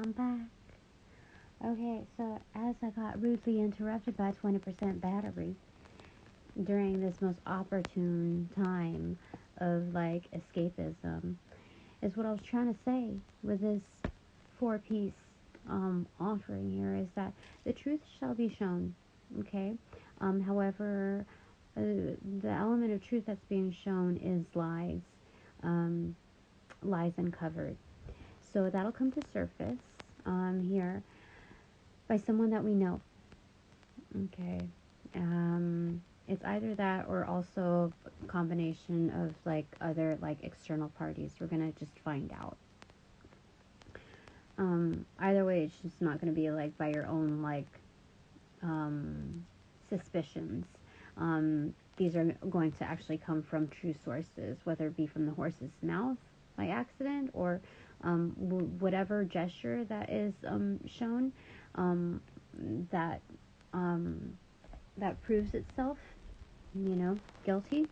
I'm back. Okay, so as I got rudely interrupted by 20% battery during this most opportune time of like escapism, is what I was trying to say with this 4-piece offering here is that the truth shall be shown. Okay, however, the element of truth that's being shown is lies, lies uncovered. So that'll come to surface here by someone that we know. Okay. It's either that or also a combination of like other like external parties. We're gonna just find out. Either way, it's just not gonna be like by your own like suspicions. These are going to actually come from true sources, whether it be from the horse's mouth by accident or whatever gesture that is shown that that proves itself, guilty,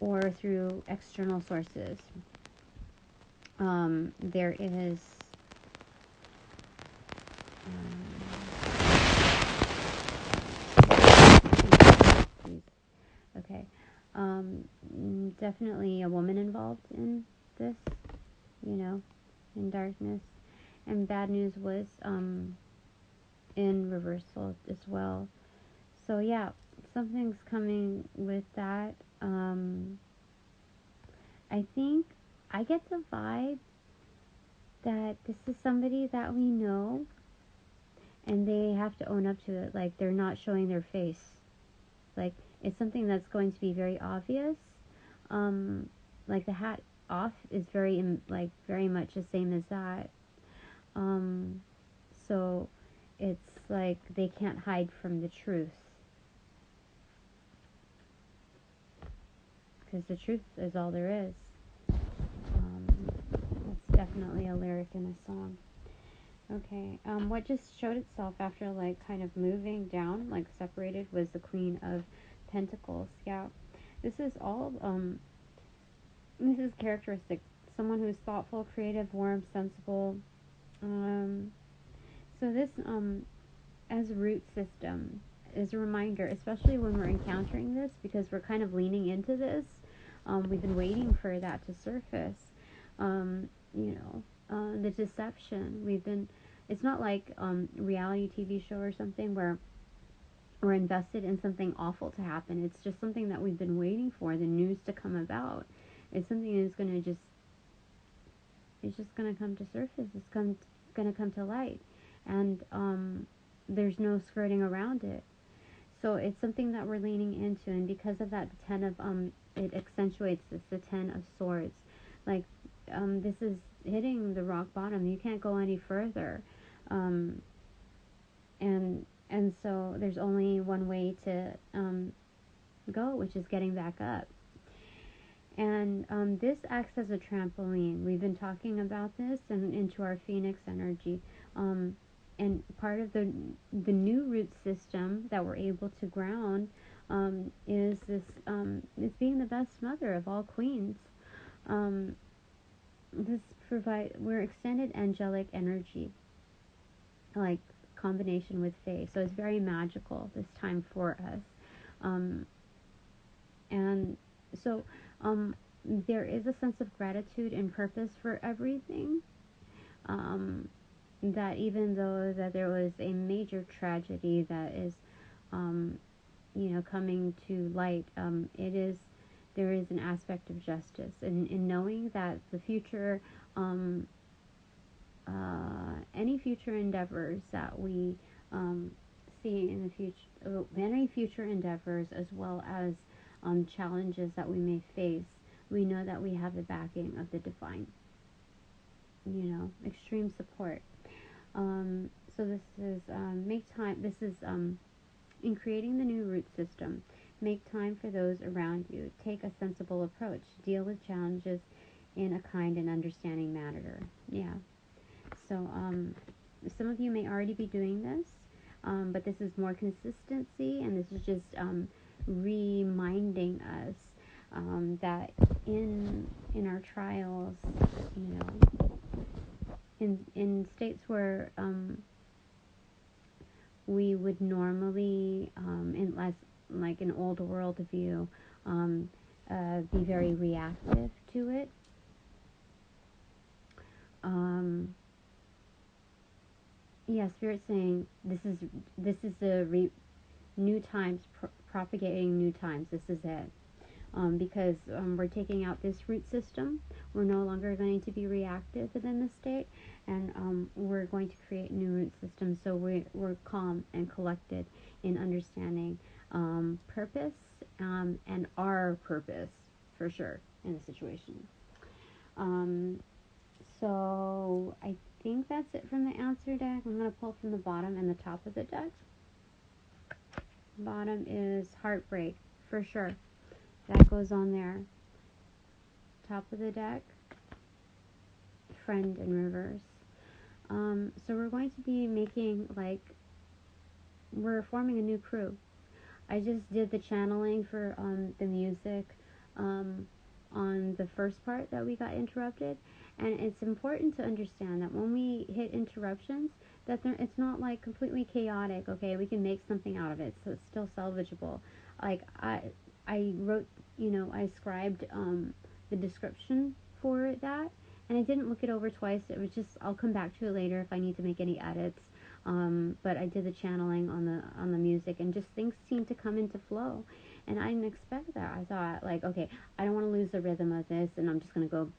or through external sources. There is okay. Definitely a woman involved in this, in darkness. And bad news was in reversal as well. So yeah, something's coming with that. I think I get the vibe that this is somebody that we know and they have to own up to it. Like, they're not showing their face. Like, it's something that's going to be very obvious. Like, the hat off is very much the same as that. So it's like they can't hide from the truth. Because the truth is all there is. That's definitely a lyric in a song. Okay, what just showed itself after, like, kind of moving down, like, separated, was the Queen of Pentacles. Yeah, this is all, this is characteristic. Someone who's thoughtful, creative, warm, sensible. So this, as a root system, is a reminder, especially when we're encountering this, because we're kind of leaning into this. We've been waiting for that to surface. The deception. It's not like reality TV show or something where we're invested in something awful to happen. It's just something that we've been waiting for, the news to come about. It's something that's it's just going to come to surface. It's going to come to light. And there's no skirting around it. So it's something that we're leaning into, and because of that, the 10 of it accentuates this, the 10 of swords. Like, this is hitting the rock bottom. You can't go any further. And so there's only one way to go, which is getting back up. And this acts as a trampoline. We've been talking about this and into our Phoenix energy. And part of the new root system that we're able to ground is this is being the best mother of all queens. We're extended angelic energy, like combination with fae. So it's very magical this time for us. And so there is a sense of gratitude and purpose for everything. That even though that there was a major tragedy that is, coming to light, there is an aspect of justice in knowing that the future, any future endeavors that we see in the future, any future endeavors as well as challenges that we may face, we know that we have the backing of the divine. Extreme support. So this is make time. This is in creating the new root system. Make time for those around you. Take a sensible approach. Deal with challenges in a kind and understanding manner. Yeah. So some of you may already be doing this, but this is more consistency, and this is just reminding us that in our trials, in states where we would normally, in less like an old world view, be very reactive to it. Yeah, Spirit's saying this is the new times, propagating new times. This is it. Because we're taking out this root system. We're no longer going to be reactive within the state, and we're going to create new root systems. So we're calm and collected in understanding purpose and our purpose for sure in the situation. So I think that's it from the answer deck. I'm going to pull from the bottom and the top of the deck. Bottom is heartbreak for sure. That goes on there. Top of the deck, friend in reverse. So we're going to be making, like, we're forming a new crew. I just did the channeling for the music on the first part that we got interrupted. And it's important to understand that when we hit interruptions, that it's not like completely chaotic. Okay, we can make something out of it, so it's still salvageable. Like I wrote, I scribed the description for that, and I didn't look it over twice. It was just, I'll come back to it later if I need to make any edits. But I did the channeling on the music, and just things seemed to come into flow. And I didn't expect that. I thought, like, okay, I don't want to lose the rhythm of this, and I'm just going to go,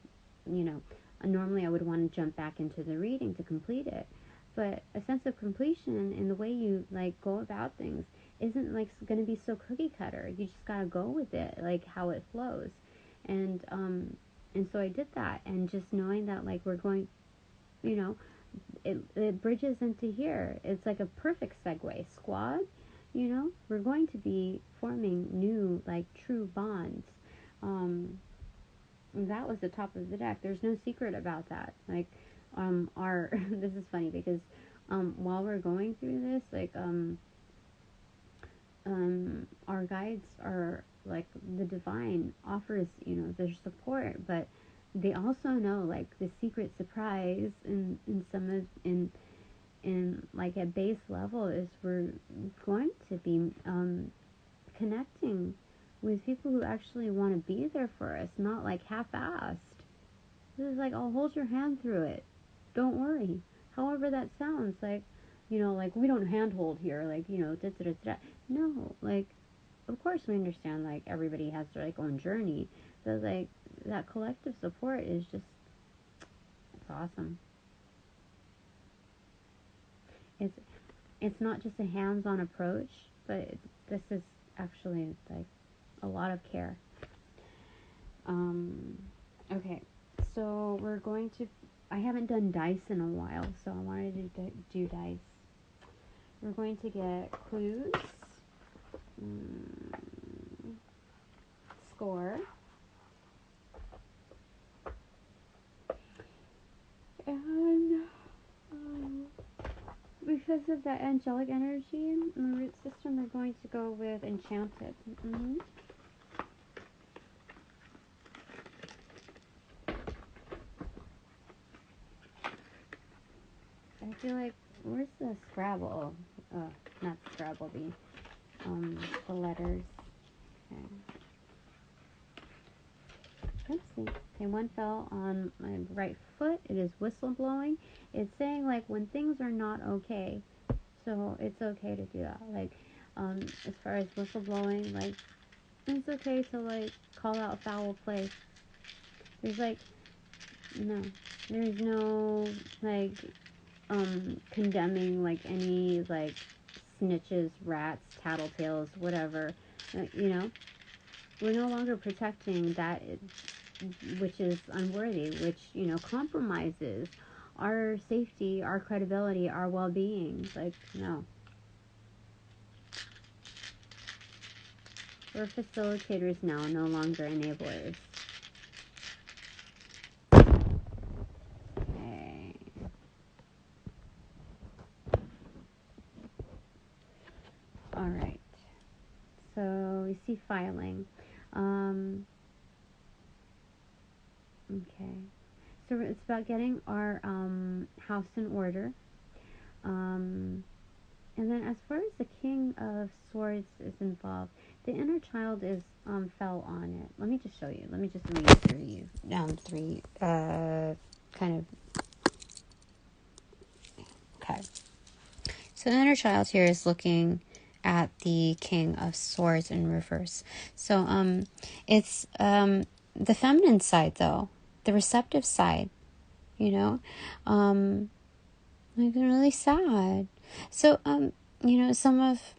normally I would want to jump back into the reading to complete it. But a sense of completion in the way you, like, go about things isn't, like, going to be so cookie cutter. You just got to go with it, like, how it flows. And so I did that, and just knowing that, like, we're going, it bridges into here. It's like a perfect segue. Squad, we're going to be forming new, like, true bonds. That was the top of the deck. There's no secret about that. Like, this is funny because, while we're going through this, like, our guides are, like, the divine offers, their support, but they also know, like, the secret surprise in some of, in like a base level is we're going to be connecting with people who actually want to be there for us, not like half-assed. This is like, I'll hold your hand through it. Don't worry. However that sounds, like, like, we don't handhold here, like, da da da da. No, like, of course we understand, like, everybody has their, like, own journey, but, like, that collective support is just, it's awesome. It's not just a hands-on approach, but this is actually, like, a lot of care. Okay, so we're going to, I haven't done dice in a while, so I wanted to do dice. We're going to get clues, score, and because of the angelic energy in the root system, we're going to go with enchanted. I feel like, where's the Scrabble? Not Scrabble, the letters. Okay. Oopsie. Okay, one fell on my right foot. It is whistleblowing. It's saying, like, when things are not okay. So it's okay to do that. Like, as far as whistleblowing, like, it's okay to, like, call out foul play. There's, like, there's no, like, condemning, like, any, like, snitches, rats, tattletales, whatever. We're no longer protecting that which is unworthy, which, compromises our safety, our credibility, our well-being. Like, no. We're facilitators now, no longer enablers. Okay. Alright. So we see filing. Okay. So it's about getting our house in order. And then as far as the King of Swords is involved, the inner child is fell on it. Let me just show you. Let me just read through you down three kind of. Okay. So the inner child here is looking at the King of Swords in reverse. So it's the feminine side, though, the receptive side, you know, like really sad. So some of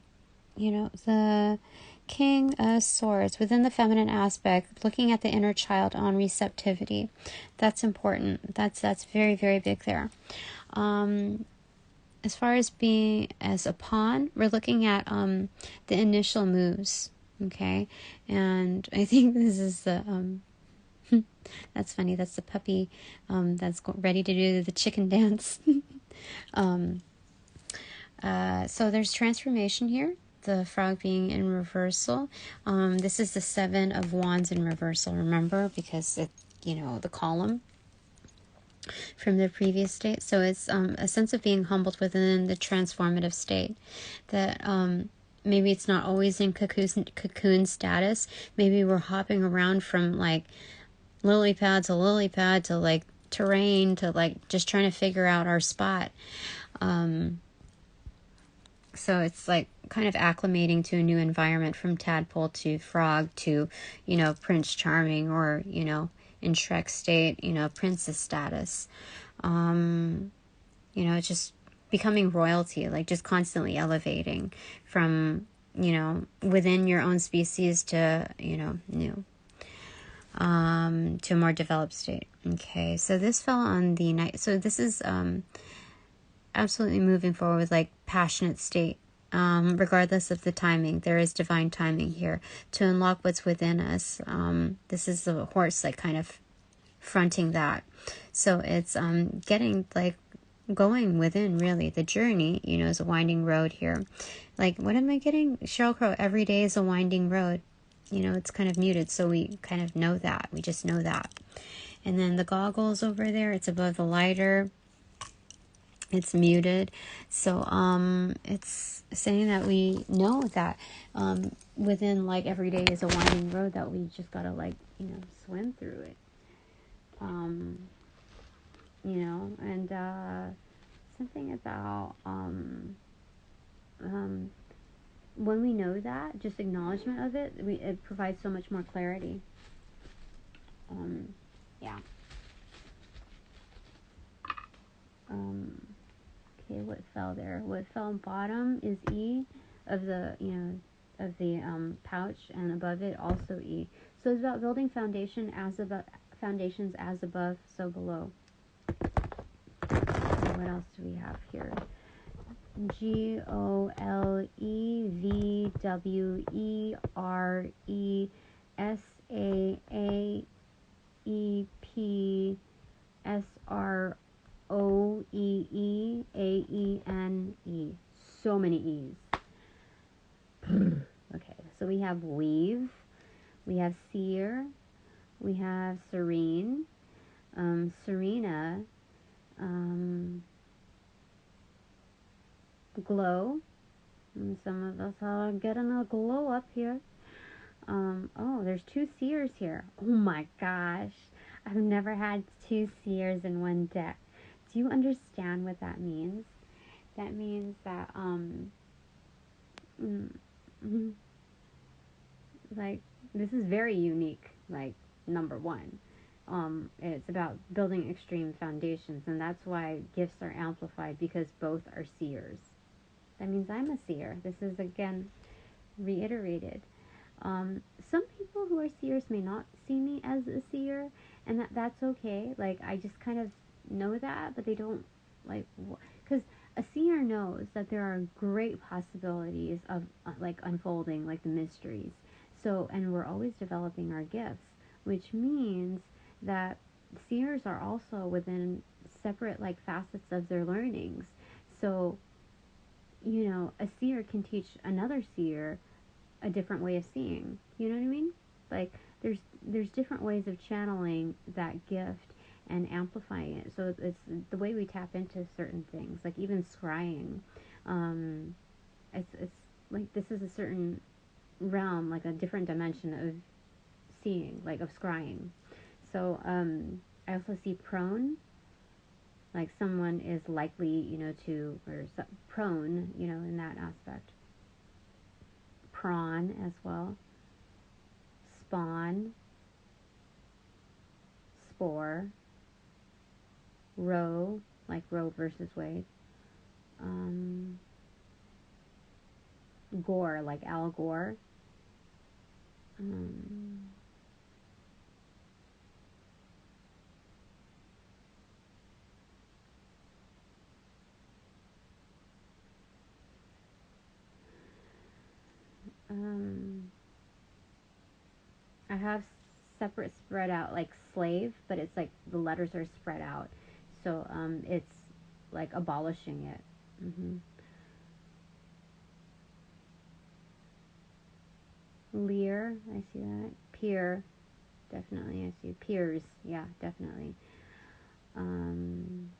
the King of Swords within the feminine aspect, looking at the inner child on receptivity, that's important. That's very, very big there. As far as being as a pawn, we're looking at the initial moves, okay? And I think this is the that's funny. That's the puppy that's ready to do the chicken dance. So there's transformation here. The frog being in reversal. This is the 7 of Wands in reversal. Remember, because it, the column from the previous state. So it's a sense of being humbled within the transformative state. That maybe it's not always in cocoon status. Maybe we're hopping around from like lily pad to like terrain to like just trying to figure out our spot. So it's like kind of acclimating to a new environment, from tadpole to frog to, Prince Charming, or, in Shrek state, princess status. Just becoming royalty, like just constantly elevating from, within your own species to, new. To a more developed state. Okay, so this fell on the night. So this is absolutely moving forward with like passionate state. Regardless of the timing, there is divine timing here to unlock what's within us. This is the horse like kind of fronting that. So it's getting like going within, really. The journey, is a winding road here. Like, what am I getting? Sheryl Crow, every day is a winding road. It's kind of muted, so we kind of know that. We just know that. And then the goggles over there, it's above the lighter. It's muted. So it's saying that we know that within, like, every day is a winding road, that we just gotta, like, swim through it. And something about when we know that, just acknowledgement of it, it provides so much more clarity. Yeah. Okay, what fell there? What fell bottom is E of the, pouch, and above it also E. So it's about building foundations as above, so below. And what else do we have here? GOLEVWERESAAEPSROEEAENE. So many E's. Okay, so we have weave, we have seer, we have serene, Serena, glow. And some of us are getting a glow up here. There's 2 seers here. Oh my gosh. I've never had 2 seers in one deck. Do you understand what that means? That means that, like, this is very unique, like, number 1. It's about building extreme foundations, and that's why gifts are amplified, because both are seers. That means I'm a seer. This is, again, reiterated. Some people who are seers may not see me as a seer, and that's okay. Like, I just kind of know that, but they don't, like, because a seer knows that there are great possibilities of, like, unfolding, like, the mysteries. So, and we're always developing our gifts, which means that seers are also within separate, like, facets of their learnings. So, a seer can teach another seer a different way of seeing. You know what I mean? Like, there's different ways of channeling that gift, and amplifying it. So it's the way we tap into certain things, like even scrying. Um, it's like this is a certain realm, like a different dimension of seeing, like of scrying. So I also see prone, like someone is likely, to, or prone, in that aspect. Prawn as well. Spawn, spore, row, like Roe versus Wade. Gore, like Al Gore. Um, um, I have separate spread out, like slave, but it's like the letters are spread out. So it's like abolishing it. Mm-hmm. Lear, I see that. Peer, definitely. I see peers, yeah, definitely. Um,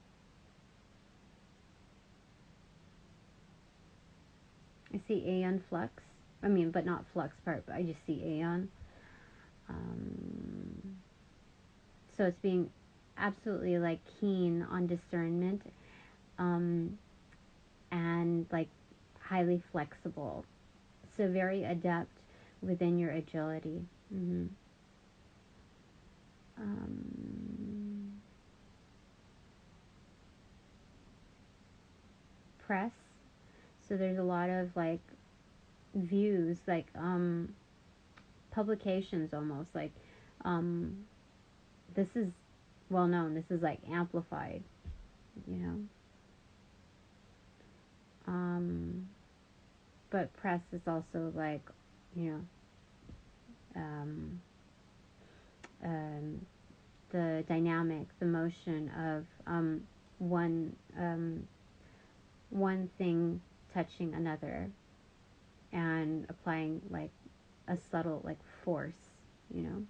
I see aeon flux. I mean, but not flux part, but I just see aeon. Um, so it's being absolutely like keen on discernment, um, and like highly flexible. So very adept within your agility. Mm-hmm. Um, Press. So there's a lot of like views, like publications almost, like um, this is well known. This is like amplified, you know. Um, but press is also like, you know, um, um, the dynamic, the motion of one one thing touching another and applying like a subtle like force, you know.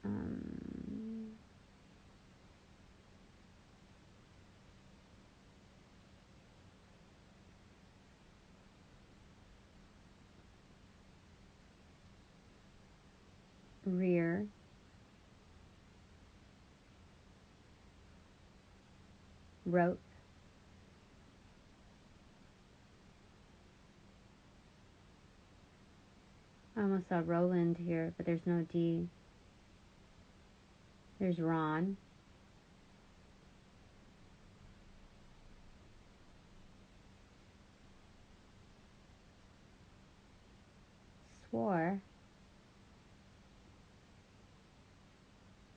Um, Rear, rope. I almost saw Roland here, but there's no D. There's Ron. Swore.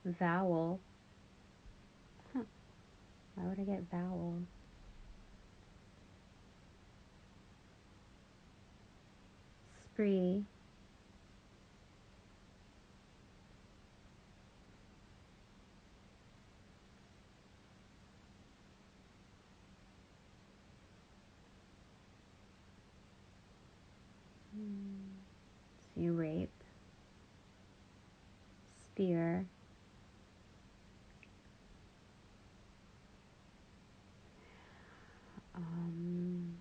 Vowel. Huh. Why would I get vowel? Spree. See, rape. Spear. Um,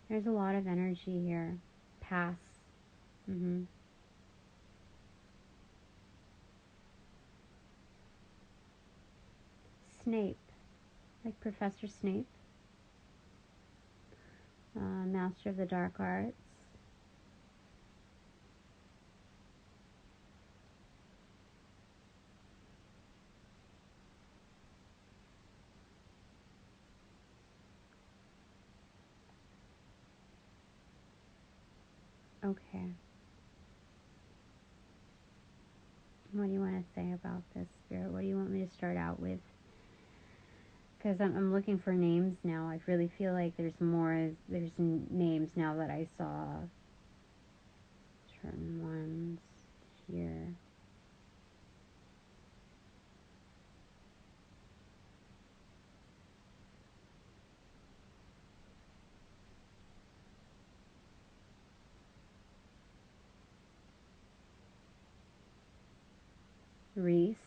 there's a lot of energy here. Pass. Mm-hmm. Snape. Like Professor Snape. Master of the Dark Arts. Okay. What do you want to say about this, Spirit? What do you want me to start out with? Because I'm looking for names now. I really feel like there's more. There's names now that I saw. Certain ones here. Reese.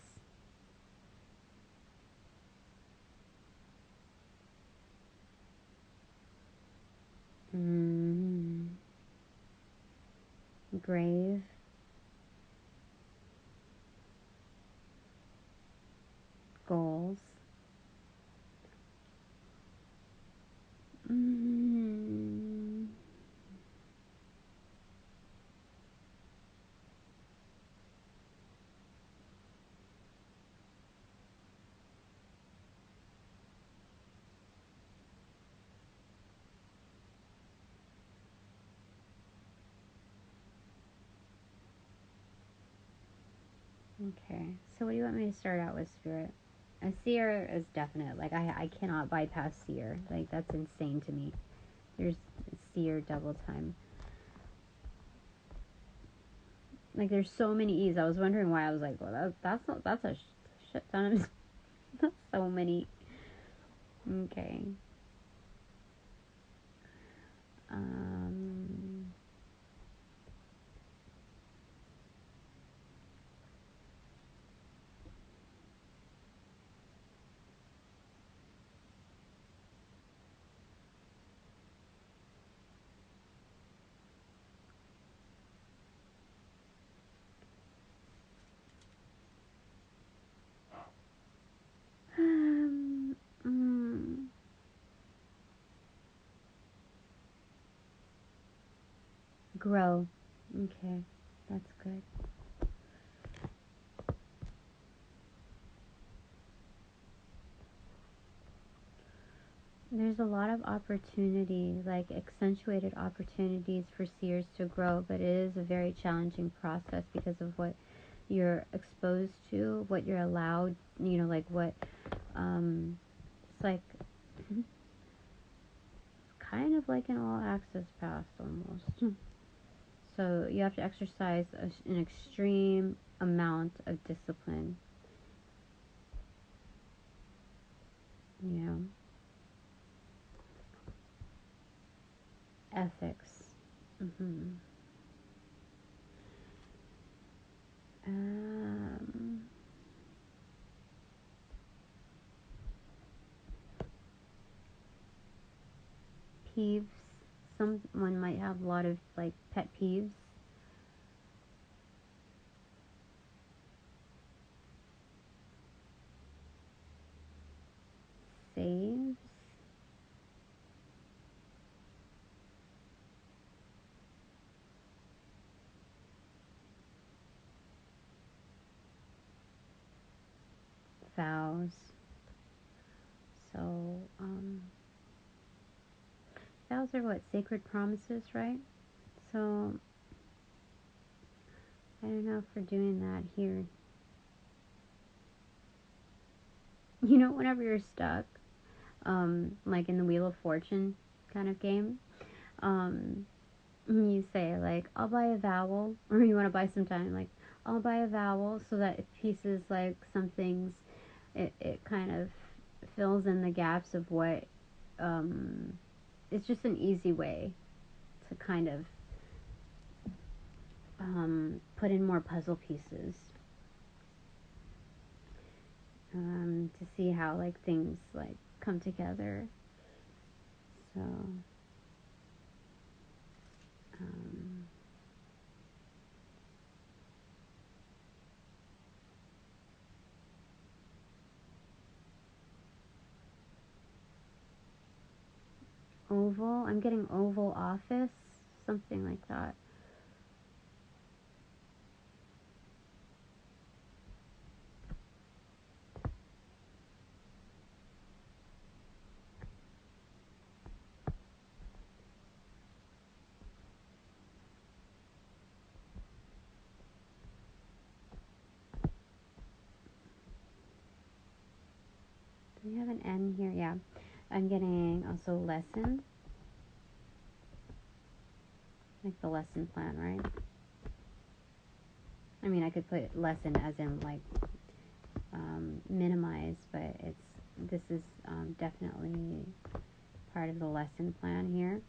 Grave. Goals. Okay, so what do you want me to start out with, Spirit? A seer is definite. Like, I cannot bypass seer. Like, that's insane to me. There's seer double time. Like, there's so many E's. I was wondering why. I was like, well, that's a shit ton of... That's so many. Okay. Grow. Okay, that's good. There's a lot of opportunity, like accentuated opportunities for seers to grow, but it is a very challenging process because of what you're exposed to, what you're allowed, like what, it's like kind of like an all access pass almost. So you have to exercise an extreme amount of discipline. Ethics. Peeves. Someone might have a lot of like pet peeves. Saves. Vows. So, vows are what? Sacred promises, right? So, I don't know if we're doing that here. Whenever you're stuck, like in the Wheel of Fortune kind of game, you say, like, I'll buy a vowel, or you want to buy some time, like, I'll buy a vowel, so that pieces, like, some things, it kind of fills in the gaps of what, it's just an easy way to kind of put in more puzzle pieces, to see how, like, things, like, come together. So, oval, I'm getting Oval Office, something like that. Do we have an N here? Yeah. I'm getting also lesson. Like the lesson plan, right? I mean, I could put lesson as in like minimize, but this is definitely part of the lesson plan here.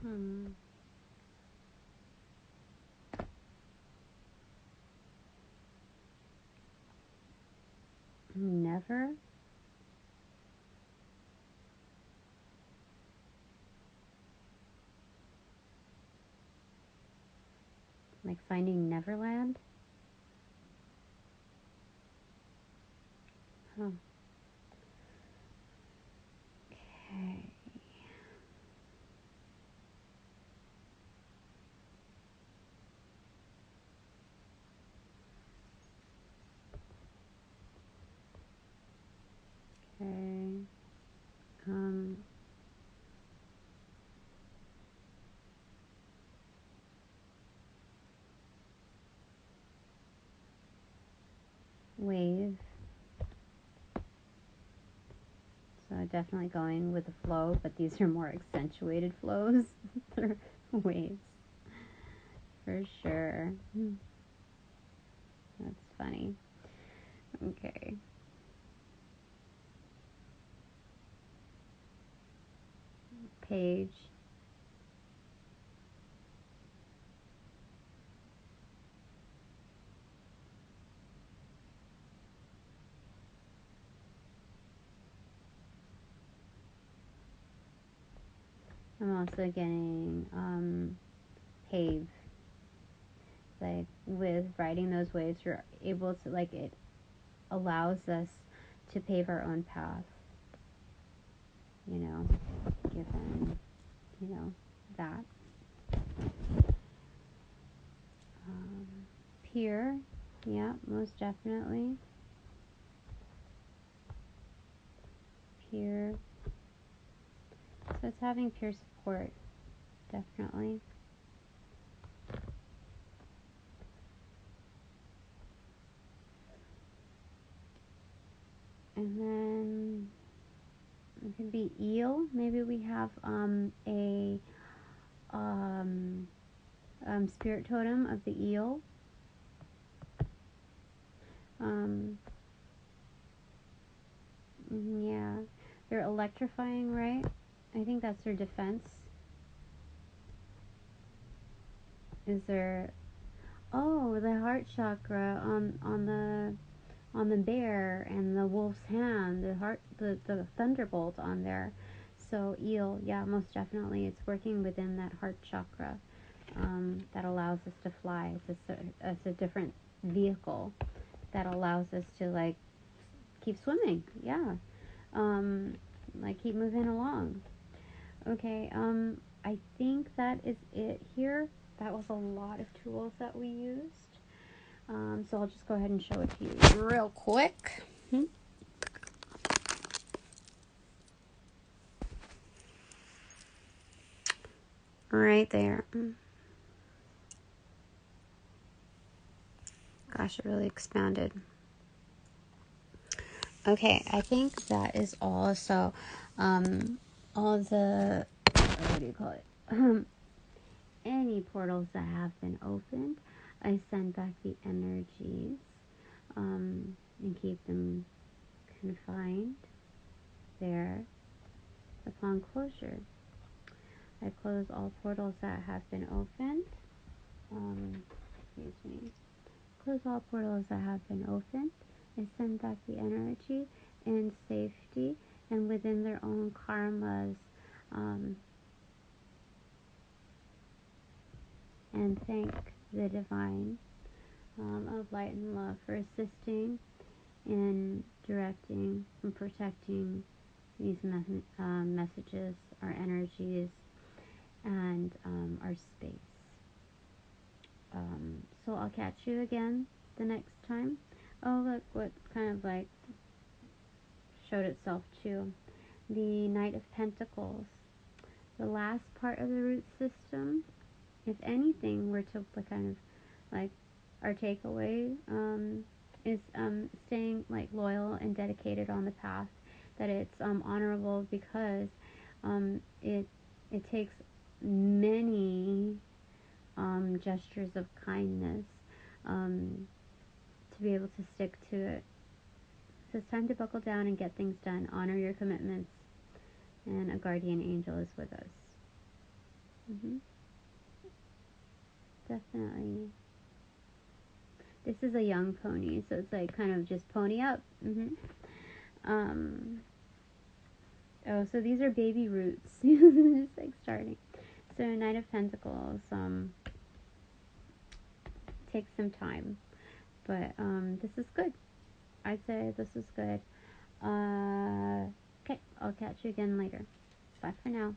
Hmm. Never? Like Finding Neverland? Huh. Okay. Okay. Um, Wave. So definitely going with the flow, but these are more accentuated flows. They're waves. For sure. That's funny. Okay. Page. I'm also getting pave. Like with riding those waves, you're able to, like, it allows us to pave our own path. You know, given, that. Peer. Yeah, most definitely. Peer. So it's having peer support. Definitely. And then it could be eel. Maybe we have a spirit totem of the eel. Yeah, they're electrifying, right? I think that's their defense. Is there? Oh, the heart chakra on the bear and the wolf's hand, the thunderbolt on there. So eel, yeah, most definitely, it's working within that heart chakra. That allows us to fly. It's a different vehicle that allows us to, like, keep swimming. Yeah. Like, keep moving along. Okay. I think that is it here. That was a lot of tools that we used. So I'll just go ahead and show it to you real quick. Right there. Gosh, it really expanded. Okay, I think that is all. So, all the, what do you call it? Any portals that have been opened, I send back the energies, and keep them confined there upon closure. I close all portals that have been opened. Excuse me. Close all portals that have been opened. I send back the energy in safety and within their own karmas. And thank the divine of light and love for assisting in directing and protecting these messages, our energies, and our space. So I'll catch you again the next time. Oh, look what kind of, like, showed itself too. The Knight of Pentacles. The last part of the root system, if anything were to kind of, like, our takeaway is staying, like, loyal and dedicated on the path. That it's honorable because it takes many gestures of kindness to be able to stick to it. So it's time to buckle down and get things done. Honor your commitments, and a guardian angel is with us. Mm-hmm. Definitely. This is a young pony, so it's like kind of just pony up. Mm-hmm. Um. Oh, so these are baby roots. Just like starting. So Knight of Pentacles. Takes some time, but this is good. I'd say this is good. Okay, I'll catch you again later. Bye for now.